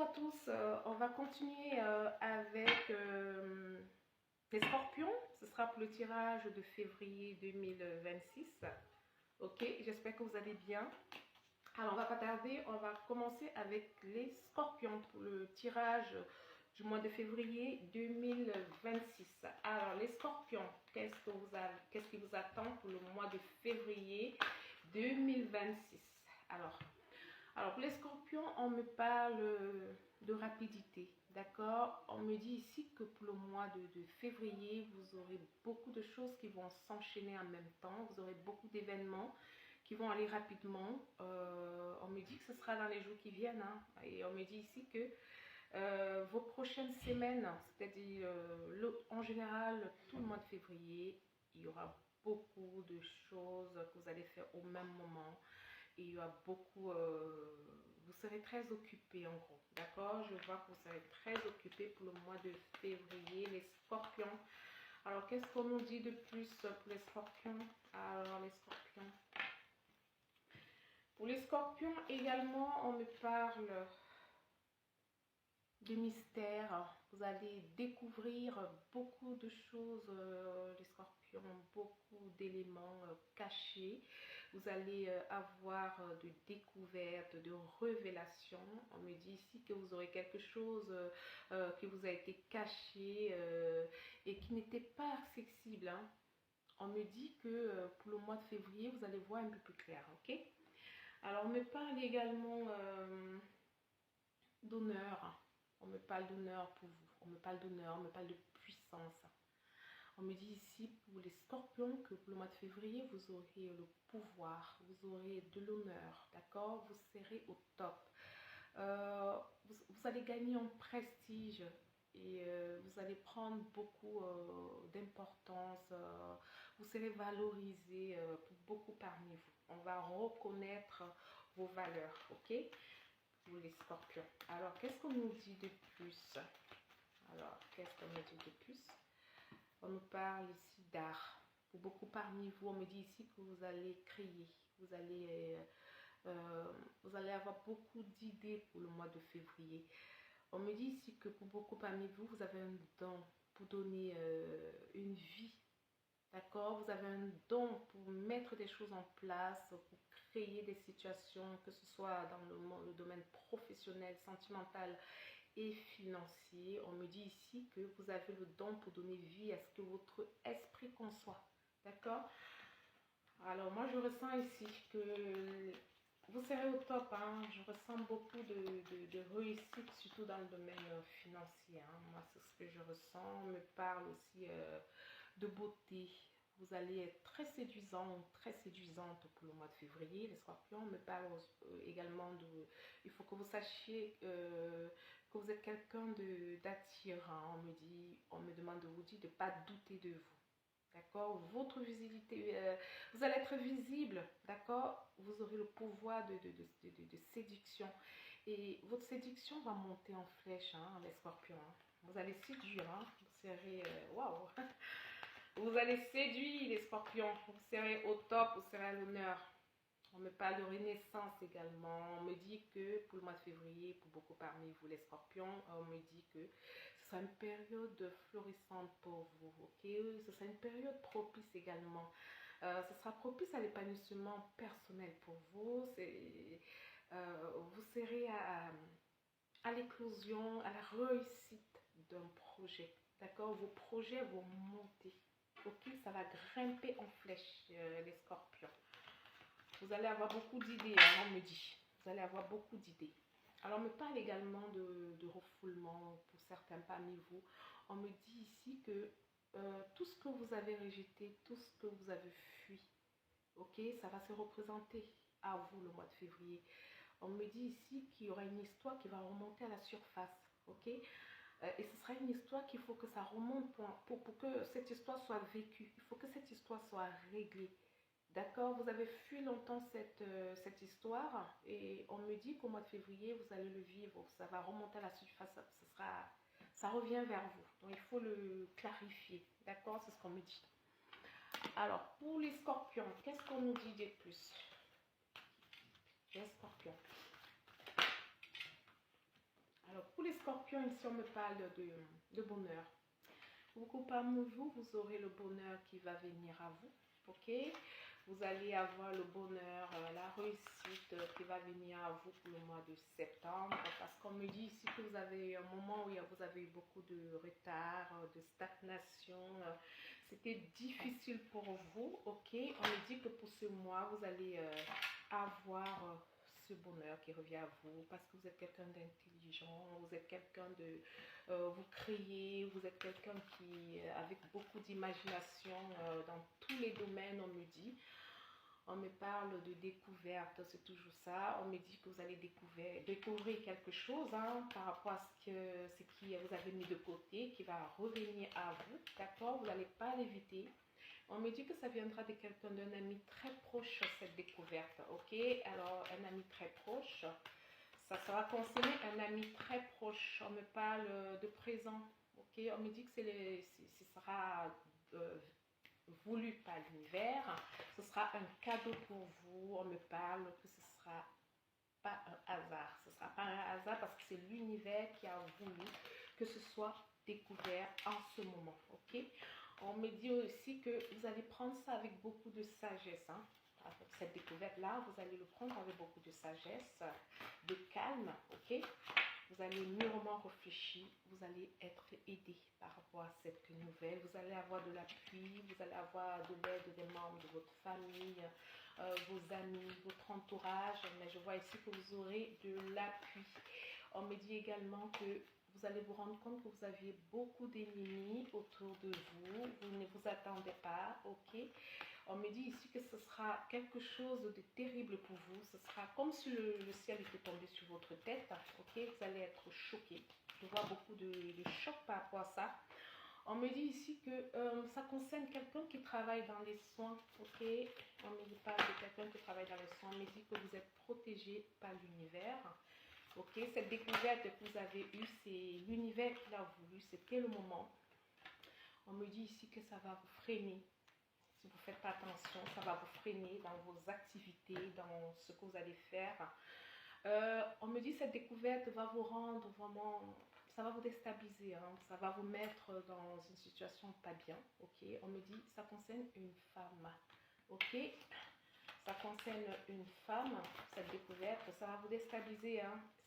à tous, on va continuer avec les scorpions. Ce sera pour le tirage de février 2026. Ok, j'espère que vous allez bien. Alors, on va pas tarder, on va commencer avec les scorpions pour le tirage du mois de février 2026. Alors, les scorpions, qu'est-ce qui vous attend pour le mois de février 2026? Alors, pour les scorpions, on me parle de rapidité, d'accord? On me dit ici que pour le mois de février, vous aurez beaucoup de choses qui vont s'enchaîner en même temps. Vous aurez beaucoup d'événements qui vont aller rapidement. On me dit que ce sera dans les jours qui viennent, hein. Et on me dit ici que vos prochaines semaines, c'est-à-dire en général tout le mois de février, il y aura beaucoup de choses que vous allez faire au même moment. Et il y aura beaucoup, vous serez très occupé en gros, d'accord? Je vois que vous serez très occupé pour le mois de février, les scorpions. Alors, qu'est-ce qu'on nous dit de plus pour les scorpions? Alors, les scorpions. Pour les scorpions également, on me parle de mystère. Vous allez découvrir beaucoup de choses, les scorpions, beaucoup d'éléments cachés. Vous allez avoir de découvertes, de révélations. On me dit ici que vous aurez quelque chose qui vous a été caché et qui n'était pas accessible, hein. On me dit que pour le mois de février, vous allez voir un peu plus clair, ok? Alors, on me parle également d'honneur. On me parle d'honneur pour vous. On me parle d'honneur, on me parle de puissance. On me dit ici pour les scorpions que pour le mois de février, vous aurez le pouvoir, vous aurez de l'honneur, d'accord? Vous serez au top. Vous allez gagner en prestige et vous allez prendre beaucoup d'importance. Vous serez valorisé pour beaucoup parmi vous. On va reconnaître vos valeurs, ok? Pour les scorpions. Alors, qu'est-ce qu'on nous dit de plus? Alors, qu'est-ce qu'on nous dit de plus? On nous parle ici d'art. Pour beaucoup parmi vous, on me dit ici que vous allez créer. Vous allez avoir beaucoup d'idées pour le mois de février. On me dit ici que pour beaucoup parmi vous, vous avez un don pour donner une vie. D'accord? Vous avez un don pour mettre des choses en place, pour créer des situations, que ce soit dans le domaine professionnel, sentimental et financier. On me dit ici que vous avez le don pour donner vie à ce que votre esprit conçoit. D'accord? Alors, moi, je ressens ici que vous serez au top, hein. Je ressens beaucoup de réussite, surtout dans le domaine financier, hein. Moi, c'est ce que je ressens. On me parle aussi de beauté. Vous allez être très séduisant, très séduisante pour le mois de février. Les scorpions me parlent également de... Il faut que vous sachiez que vous êtes quelqu'un d'attirant. On me demande de vous dire de ne pas douter de vous. D'accord? Votre visibilité, vous allez être visible, d'accord? Vous aurez le pouvoir de séduction. Et votre séduction va monter en flèche, hein, les scorpions, hein. Vous allez séduire, hein? Vous serez... Waouh! Vous allez séduire les scorpions. Vous serez au top, vous serez à l'honneur. On me parle de renaissance également. On me dit que pour le mois de février, pour beaucoup parmi vous les scorpions, on me dit que ce sera une période florissante pour vous. Ok, ce sera une période propice également. Ce sera propice à l'épanouissement personnel pour vous. Vous serez à l'éclosion, à la réussite d'un projet. D'accord? Vos projets vont monter. Ok, ça va grimper en flèche, les scorpions. Vous allez avoir beaucoup d'idées, hein, on me dit. Vous allez avoir beaucoup d'idées. Alors, on me parle également de refoulement pour certains parmi vous. On me dit ici que tout ce que vous avez rejeté, tout ce que vous avez fui, ok, ça va se représenter à vous le mois de février. On me dit ici qu'il y aura une histoire qui va remonter à la surface, ok? Et ce sera une histoire qu'il faut que ça remonte pour que cette histoire soit vécue. Il faut que cette histoire soit réglée. D'accord? Vous avez fui longtemps cette histoire et on me dit qu'au mois de février, vous allez le vivre. Ça va remonter à la surface. Ça revient vers vous. Donc, il faut le clarifier. D'accord? C'est ce qu'on me dit. Alors, pour les scorpions, qu'est-ce qu'on nous dit de plus? Les scorpions. Alors, pour les scorpions, ici on me parle de bonheur. Beaucoup parmi vous, vous aurez le bonheur qui va venir à vous, ok? Vous allez avoir le bonheur, la réussite qui va venir à vous pour le mois de septembre. Parce qu'on me dit ici que vous avez eu un moment où vous avez eu beaucoup de retard, de stagnation. C'était difficile pour vous, ok? On me dit que pour ce mois, vous allez avoir ce bonheur qui revient à vous parce que vous êtes quelqu'un d'intelligent, vous êtes quelqu'un de... vous créez, vous êtes quelqu'un qui, avec beaucoup d'imagination dans tous les domaines, on me dit. On me parle de découverte, c'est toujours ça. On me dit que vous allez découvrir quelque chose par rapport à ce qui vous avez mis de côté, qui va revenir à vous, d'accord? Vous n'allez pas l'éviter. On me dit que ça viendra de quelqu'un, d'un ami très proche, cette découverte, ok? Alors, un ami très proche, ça sera concerné un ami très proche. On me parle de présent, ok? On me dit que ce sera voulu par l'univers. Ce sera un cadeau pour vous. On me parle que ce sera pas un hasard. Ce sera pas un hasard parce que c'est l'univers qui a voulu que ce soit découvert en ce moment, ok? On me dit aussi que vous allez prendre ça avec beaucoup de sagesse, Avec cette découverte-là, vous allez le prendre avec beaucoup de sagesse, de calme, ok? Vous allez mûrement réfléchir, vous allez être aidé par rapport à cette nouvelle. Vous allez avoir de l'appui, vous allez avoir de l'aide des membres de votre famille, vos amis, votre entourage. Mais je vois ici que vous aurez de l'appui. On me dit également que vous allez vous rendre compte que vous aviez beaucoup d'ennemis autour de vous. Vous ne vous attendez pas, ok? On me dit ici que ce sera quelque chose de terrible pour vous. Ce sera comme si le ciel était tombé sur votre tête, ok? Vous allez être choqué. Je vois beaucoup de choc par rapport à ça. On me dit ici que ça concerne quelqu'un qui travaille dans les soins, ok? On me dit pas de quelqu'un qui travaille dans les soins. On me dit que vous êtes protégé par l'univers. Ok, cette découverte que vous avez eue, c'est l'univers qui l'a voulu, c'était le moment. On me dit ici que ça va vous freiner. Si vous ne faites pas attention, ça va vous freiner dans vos activités, dans ce que vous allez faire. On me dit que cette découverte va vous rendre vraiment... Ça va vous déstabiliser, ça va vous mettre dans une situation pas bien. Ok, on me dit ça concerne une femme. Ok, ça concerne une femme, cette découverte, ça va vous déstabiliser.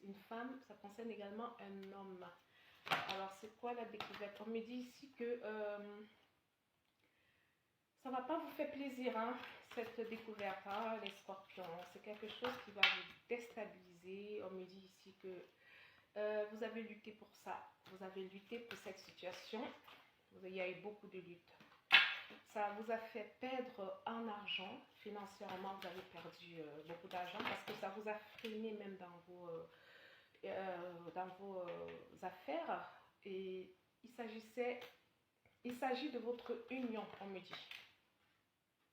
Une femme, ça concerne également un homme. Alors, c'est quoi la découverte? On me dit ici que ça ne va pas vous faire plaisir, cette découverte, les scorpions. C'est quelque chose qui va vous déstabiliser. On me dit ici que vous avez lutté pour ça. Vous avez lutté pour cette situation. Il y a eu beaucoup de luttes. Ça vous a fait perdre en argent. Financièrement, vous avez perdu beaucoup d'argent parce que ça vous a freiné même dans vos affaires. Et il s'agit de votre union, on me dit.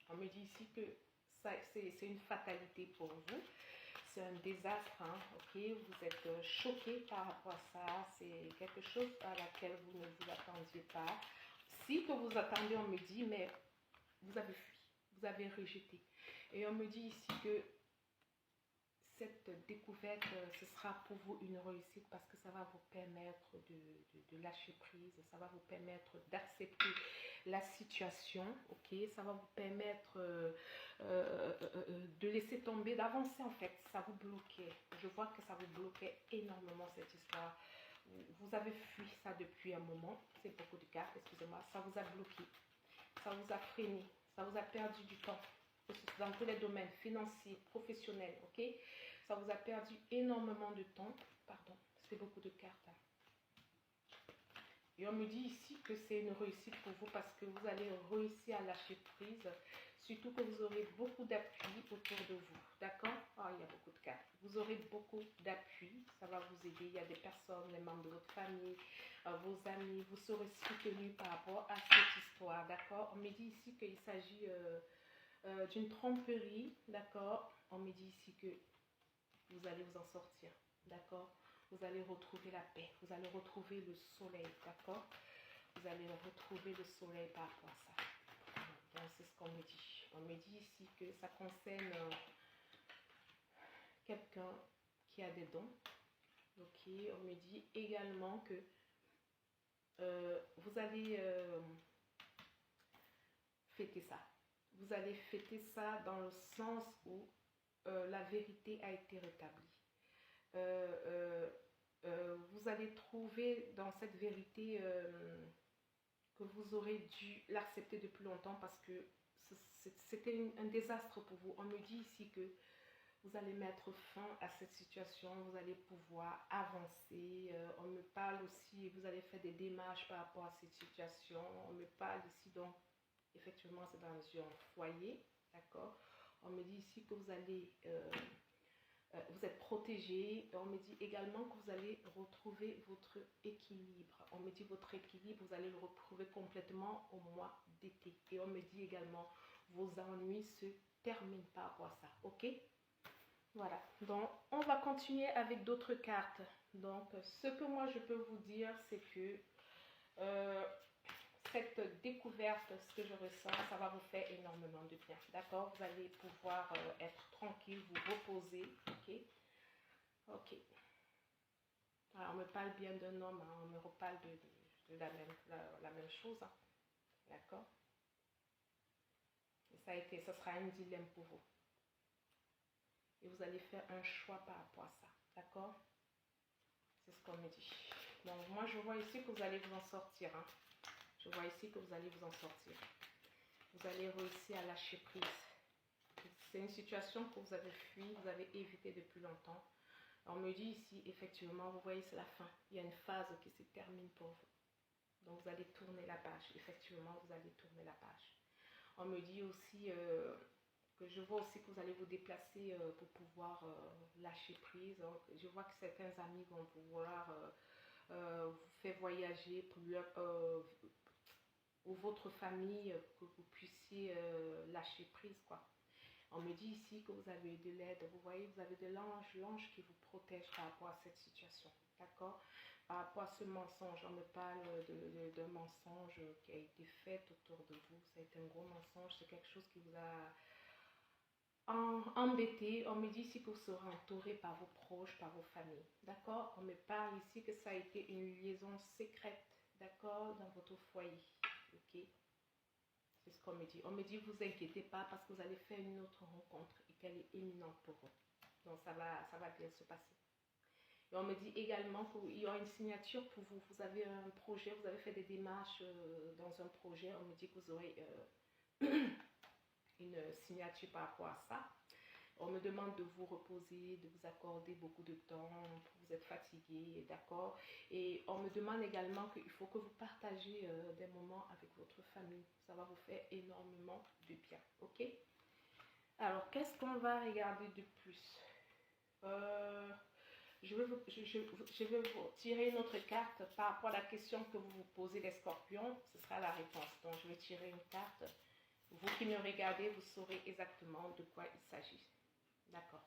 On me dit ici que c'est une fatalité pour vous. C'est un désastre, ok? Vous êtes choqué par rapport à ça. C'est quelque chose à laquelle vous ne vous attendiez pas. Si que vous attendez, on me dit, mais vous avez fui, vous avez rejeté. Et on me dit ici que cette découverte, ce sera pour vous une réussite parce que ça va vous permettre de lâcher prise, ça va vous permettre d'accepter la situation, ok? Ça va vous permettre de laisser tomber, d'avancer en fait. Ça vous bloquait. Je vois que ça vous bloquait énormément cette histoire. Vous avez fui ça depuis un moment, c'est beaucoup de cas, excusez-moi, ça vous a bloqué, ça vous a freiné, ça vous a perdu du temps, dans tous les domaines, financiers, professionnels, ok? Ça vous a perdu énormément de temps, pardon, c'est beaucoup de cartes. Et on me dit ici que c'est une réussite pour vous parce que vous allez réussir à lâcher prise, surtout que vous aurez beaucoup d'appui autour de vous, d'accord? Il y a beaucoup de cartes. Vous aurez beaucoup d'appui, ça va vous aider. Il y a des personnes, les membres de votre famille, vos amis, vous serez soutenus par rapport à cette histoire, d'accord? On me dit ici qu'il s'agit d'une tromperie, d'accord? On me dit ici que vous allez vous en sortir, d'accord? Vous allez retrouver la paix, vous allez retrouver le soleil, d'accord? Vous allez retrouver le soleil par rapport à ça. C'est ce qu'on me dit. On me dit ici que ça concerne quelqu'un qui a des dons, Ok, on me dit également que vous allez fêter ça. Vous allez fêter ça dans le sens où la vérité a été rétablie. Vous allez trouver dans cette vérité que vous aurez dû l'accepter depuis longtemps parce que c'était un désastre pour vous. On me dit ici que vous allez mettre fin à cette situation, vous allez pouvoir avancer. On me parle aussi, vous allez faire des démarches par rapport à cette situation. On me parle ici, donc, effectivement, c'est dans un foyer, d'accord? On me dit ici que vous allez, vous êtes protégé. On me dit également que vous allez retrouver votre équilibre. On me dit votre équilibre, vous allez le retrouver complètement au mois d'été. Et on me dit également, vos ennuis se terminent par rapport à ça, ok? Voilà, donc on va continuer avec d'autres cartes. Donc, ce que moi je peux vous dire, c'est que cette découverte, ce que je ressens, ça va vous faire énormément de bien. D'accord? Vous allez pouvoir être tranquille, vous reposer. Ok? Ok. Alors, on me parle bien d'un homme, hein, on me reparle de la même chose. Hein. D'accord? Et ça sera un dilemme pour vous. Et vous allez faire un choix par rapport à ça. D'accord? C'est ce qu'on me dit. Donc, moi, je vois ici que vous allez vous en sortir. Hein. Je vois ici que vous allez vous en sortir. Vous allez réussir à lâcher prise. C'est une situation que vous avez fui, vous avez évité depuis longtemps. On me dit ici, effectivement, vous voyez, c'est la fin. Il y a une phase qui se termine pour vous. Donc, vous allez tourner la page. Effectivement, vous allez tourner la page. On me dit aussi que je vois aussi que vous allez vous déplacer pour pouvoir lâcher prise. Donc, je vois que certains amis vont pouvoir vous faire voyager pour ou votre famille, que vous puissiez lâcher prise, quoi. On me dit ici que vous avez de l'aide, vous voyez, vous avez de l'ange qui vous protège par rapport à cette situation, d'accord? Par rapport à ce mensonge, on me parle d'un mensonge qui a été fait autour de vous, ça a été un gros mensonge, c'est quelque chose qui vous a embêté. On me dit ici que vous serez entouré par vos proches, par vos familles, d'accord? On me parle ici que ça a été une liaison secrète, d'accord, dans votre foyer, ok? C'est ce qu'on me dit. On me dit, vous inquiétez pas parce que vous allez faire une autre rencontre et qu'elle est éminente pour vous. Donc, ça va bien se passer. Et on me dit également qu'il y aura une signature pour vous. Vous avez un projet, vous avez fait des démarches dans un projet. On me dit que vous aurez une signature par rapport à ça. On me demande de vous reposer, de vous accorder beaucoup de temps, vous êtes fatigué, d'accord? Et on me demande également qu'il faut que vous partagez des moments avec votre famille. Ça va vous faire énormément de bien, ok? Alors, qu'est-ce qu'on va regarder de plus? Je vais vous tirer une autre carte par rapport à la question que vous vous posez, les scorpions. Ce sera la réponse. Donc, je vais tirer une carte. Vous qui me regardez, vous saurez exactement de quoi il s'agit. D'accord.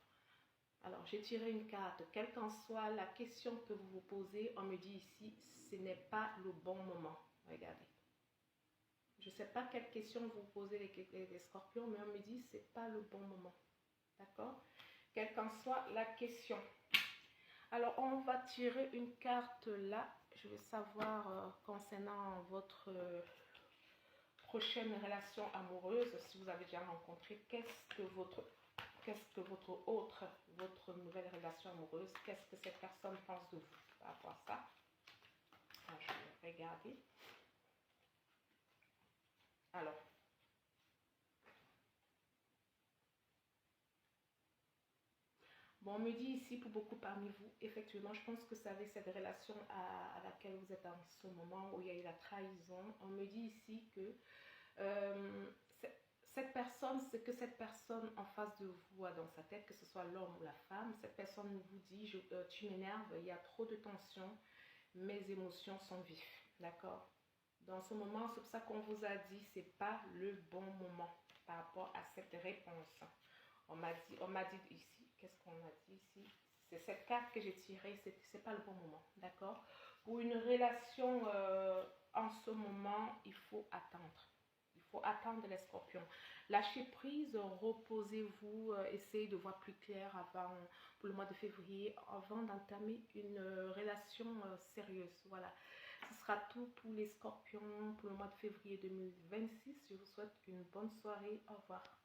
Alors, j'ai tiré une carte. Quelle qu'en soit la question que vous vous posez, on me dit ici, ce n'est pas le bon moment. Regardez. Je ne sais pas quelle question vous posez les scorpions, mais on me dit, ce n'est pas le bon moment. D'accord? Quelle qu'en soit la question. Alors, on va tirer une carte là. Je veux savoir concernant votre prochaine relation amoureuse, si vous avez déjà rencontré, qu'est-ce que votre nouvelle relation amoureuse, qu'est-ce que cette personne pense de vous par rapport à ça? Alors, je vais regarder. Alors, bon, on me dit ici, pour beaucoup parmi vous, effectivement, je pense que c'est avec cette relation à laquelle vous êtes en ce moment, où il y a eu la trahison. On me dit ici que cette personne, ce que cette personne en face de vous a dans sa tête, que ce soit l'homme ou la femme, cette personne vous dit, tu m'énerves, il y a trop de tension, mes émotions sont vives, d'accord? Dans ce moment, c'est pour ça qu'on vous a dit, c'est pas le bon moment par rapport à cette réponse. On m'a dit ici, qu'est-ce qu'on a dit ici? C'est cette carte que j'ai tirée, c'est pas le bon moment, d'accord? Pour une relation en ce moment, il faut attendre. faut attendre les scorpions. Lâchez prise, reposez-vous, essayez de voir plus clair avant, pour le mois de février, avant d'entamer une relation sérieuse. Voilà, ce sera tout pour les scorpions pour le mois de février 2026. Je vous souhaite une bonne soirée. Au revoir.